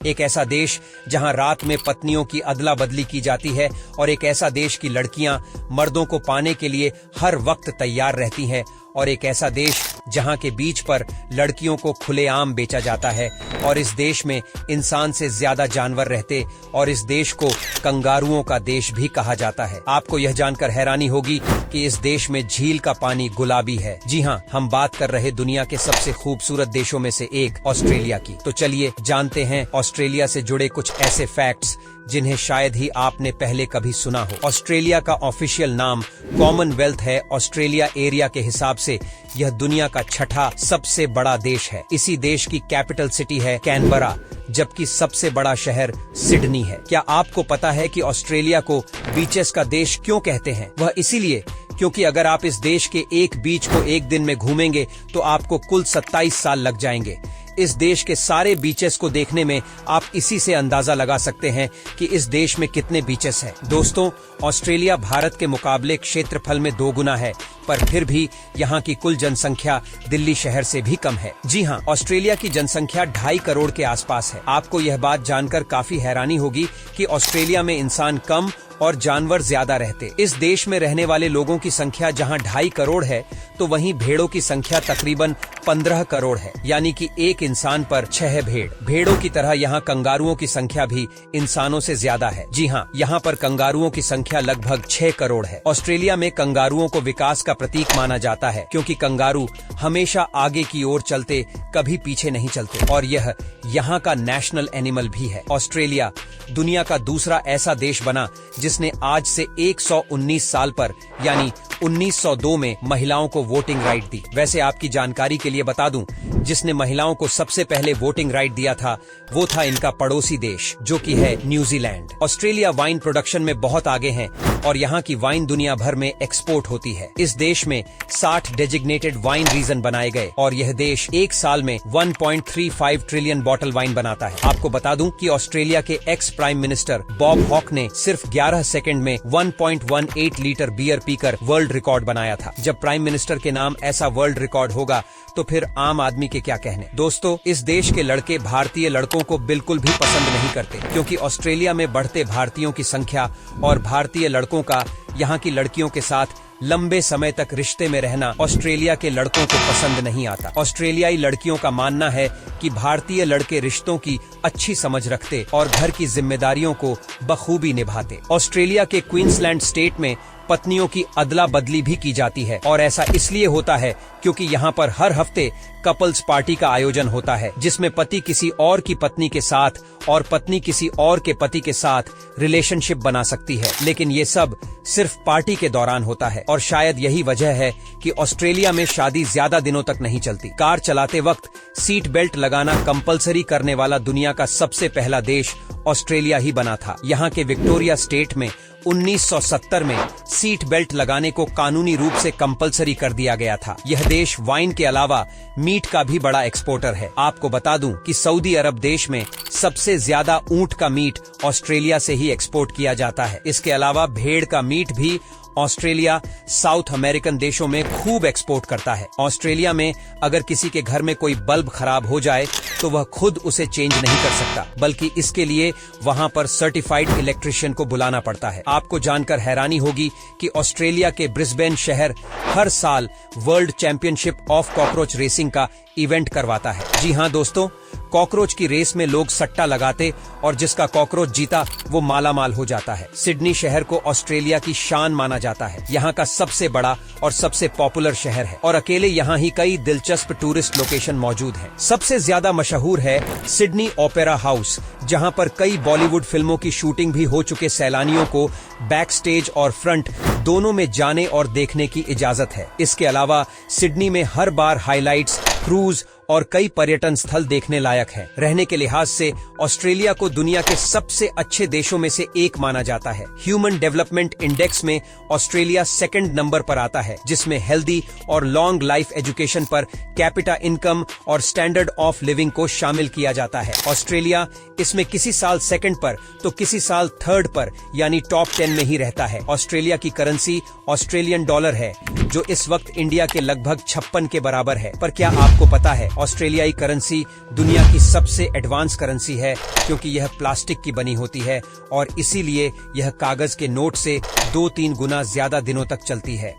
एक ऐसा देश जहां रात में पत्नियों की अदला बदली की जाती है और एक ऐसा देश की लड़कियां मर्दों को पाने के लिए हर वक्त तैयार रहती हैं और एक ऐसा देश जहां के बीच पर लड़कियों को खुलेआम बेचा जाता है और इस देश में इंसान से ज्यादा जानवर रहते और इस देश को कंगारुओं का देश भी कहा जाता है। आपको यह जानकर हैरानी होगी कि इस देश में झील का पानी गुलाबी है। जी हाँ, हम बात कर रहे दुनिया के सबसे खूबसूरत देशों में से एक ऑस्ट्रेलिया की। तो चलिए जानते हैं ऑस्ट्रेलिया से जुड़े कुछ ऐसे फैक्ट्स जिन्हें शायद ही आपने पहले कभी सुना हो। ऑस्ट्रेलिया का ऑफिशियल नाम कॉमनवेल्थ है। ऑस्ट्रेलिया एरिया के हिसाब से यह दुनिया का छठा सबसे बड़ा देश है। इसी देश की कैपिटल सिटी है कैनबरा, जबकि सबसे बड़ा शहर सिडनी है। क्या आपको पता है कि ऑस्ट्रेलिया को बीचेस का देश क्यों कहते हैं? वह इसीलिए क्योंकि अगर आप इस देश के एक बीच को एक दिन में घूमेंगे तो आपको कुल 27 साल लग जाएंगे। इस देश के सारे बीचेस को देखने में आप इसी से अंदाजा लगा सकते हैं कि इस देश में कितने बीचेस हैं। दोस्तों, ऑस्ट्रेलिया भारत के मुकाबले क्षेत्रफल में 2 गुना है, पर फिर भी यहाँ की कुल जनसंख्या दिल्ली शहर से भी कम है। जी हाँ, ऑस्ट्रेलिया की जनसंख्या 2.5 करोड़ के आसपास है। आपको यह बात जानकर काफी हैरानी होगी कि ऑस्ट्रेलिया में इंसान कम और जानवर ज्यादा रहते। इस देश में रहने वाले लोगों की संख्या जहां 2.5 करोड़ है, तो वहीं भेड़ों की संख्या तकरीबन 15 करोड़ है, यानी कि एक इंसान पर 6 भेड़। भेड़ों की तरह यहाँ कंगारुओं की संख्या भी इंसानों से ज्यादा है। जी हाँ, यहाँ पर कंगारुओं की संख्या लगभग 6 करोड़ है। ऑस्ट्रेलिया में कंगारुओं को विकास का प्रतीक माना जाता है, क्योंकि कंगारू हमेशा आगे की ओर चलते, कभी पीछे नहीं चलते और यह यहाँ का नेशनल एनिमल भी है। ऑस्ट्रेलिया दुनिया का दूसरा ऐसा देश बना जिसने आज से 119 साल पर यानी 1902 में महिलाओं को वोटिंग राइट दी। वैसे आपकी जानकारी के लिए बता दूं, जिसने महिलाओं को सबसे पहले वोटिंग राइट दिया था वो था इनका पड़ोसी देश, जो कि है न्यूजीलैंड। ऑस्ट्रेलिया वाइन प्रोडक्शन में बहुत आगे है और यहाँ की वाइन दुनिया भर में एक्सपोर्ट होती है। इस देश में 60 डेजिग्नेटेड वाइन रीजन बनाए गए और यह देश एक साल में 1.35 ट्रिलियन बॉटल वाइन बनाता है। आपको बता दूं कि ऑस्ट्रेलिया के ex prime minister Bob Hawke ने सिर्फ 11 सेकंड में 1.18 लीटर बियर पीकर वर्ल्ड रिकॉर्ड बनाया था। जब प्राइम मिनिस्टर के नाम ऐसा वर्ल्ड रिकॉर्ड होगा तो फिर आम आदमी के क्या कहने। दोस्तों, इस देश के लड़के भारतीय लड़कों को बिल्कुल भी पसंद नहीं करते, क्योंकि ऑस्ट्रेलिया में बढ़ते भारतीयों की संख्या और भारतीय लड़कों का यहाँ की लड़कियों के साथ लंबे समय तक रिश्ते में रहना ऑस्ट्रेलिया के लड़कों को पसंद नहीं आता। ऑस्ट्रेलियाई लड़कियों का मानना है कि भारतीय लड़के रिश्तों की अच्छी समझ रखते और घर की जिम्मेदारियों को बखूबी निभाते। ऑस्ट्रेलिया के क्वींसलैंड स्टेट में पत्नियों की अदला बदली भी की जाती है और ऐसा इसलिए होता है क्योंकि यहाँ पर हर हफ्ते कपल्स पार्टी का आयोजन होता है, जिसमें पति किसी और की पत्नी के साथ और पत्नी किसी और के पति के साथ रिलेशनशिप बना सकती है। लेकिन ये सब सिर्फ पार्टी के दौरान होता है और शायद यही वजह है कि ऑस्ट्रेलिया में शादी ज्यादा दिनों तक नहीं चलती। कार चलाते वक्त सीट बेल्ट लगाना कंपलसरी करने वाला दुनिया का सबसे पहला देश ऑस्ट्रेलिया ही बना था। यहाँ के विक्टोरिया स्टेट में 1970 में सीट बेल्ट लगाने को कानूनी रूप से कंपलसरी कर दिया गया था। यह देश वाइन के अलावा मीट का भी बड़ा एक्सपोर्टर है। आपको बता दूं कि सऊदी अरब देश में सबसे ज्यादा ऊंट का मीट ऑस्ट्रेलिया से ही एक्सपोर्ट किया जाता है। इसके अलावा भेड़ का मीट भी ऑस्ट्रेलिया साउथ अमेरिकन देशों में खूब एक्सपोर्ट करता है। ऑस्ट्रेलिया में अगर किसी के घर में कोई बल्ब खराब हो जाए तो वह खुद उसे चेंज नहीं कर सकता, बल्कि इसके लिए वहां पर सर्टिफाइड इलेक्ट्रिशियन को बुलाना पड़ता है। आपको जानकर हैरानी होगी कि ऑस्ट्रेलिया के ब्रिस्बेन शहर हर साल world championship of cockroach racing का इवेंट करवाता है। जी हाँ दोस्तों, कॉकरोच की रेस में लोग सट्टा लगाते और जिसका कॉकरोच जीता वो माला माल हो जाता है। सिडनी शहर को ऑस्ट्रेलिया की शान माना जाता है। यहाँ का सबसे बड़ा और सबसे पॉपुलर शहर है और अकेले यहाँ ही कई दिलचस्प टूरिस्ट लोकेशन मौजूद हैं। सबसे ज्यादा मशहूर है सिडनी ओपेरा हाउस, जहाँ पर कई बॉलीवुड फिल्मों की शूटिंग भी हो चुके सैलानियों को बैक स्टेज और फ्रंट दोनों में जाने और देखने की इजाजत है। इसके अलावा सिडनी में हर बार हाइलाइट्स, क्रूज और कई पर्यटन स्थल देखने लायक है। रहने के लिहाज से ऑस्ट्रेलिया को दुनिया के सबसे अच्छे देशों में से एक माना जाता है। ह्यूमन डेवलपमेंट इंडेक्स में ऑस्ट्रेलिया 2nd नंबर पर आता है, जिसमें हेल्दी और long life education per capita income और स्टैंडर्ड ऑफ लिविंग को शामिल किया जाता है। ऑस्ट्रेलिया इसमें किसी साल 2nd पर तो किसी साल 3rd पर यानी टॉप 10 में ही रहता है। ऑस्ट्रेलिया की करेंसी ऑस्ट्रेलियन डॉलर है, जो इस वक्त इंडिया के लगभग 56 के बराबर है। पर क्या आपको पता है ऑस्ट्रेलियाई करेंसी दुनिया की सबसे एडवांस करेंसी है, क्योंकि यह प्लास्टिक की बनी होती है और इसीलिए यह कागज के नोट से 2-3 गुना ज्यादा दिनों तक चलती है।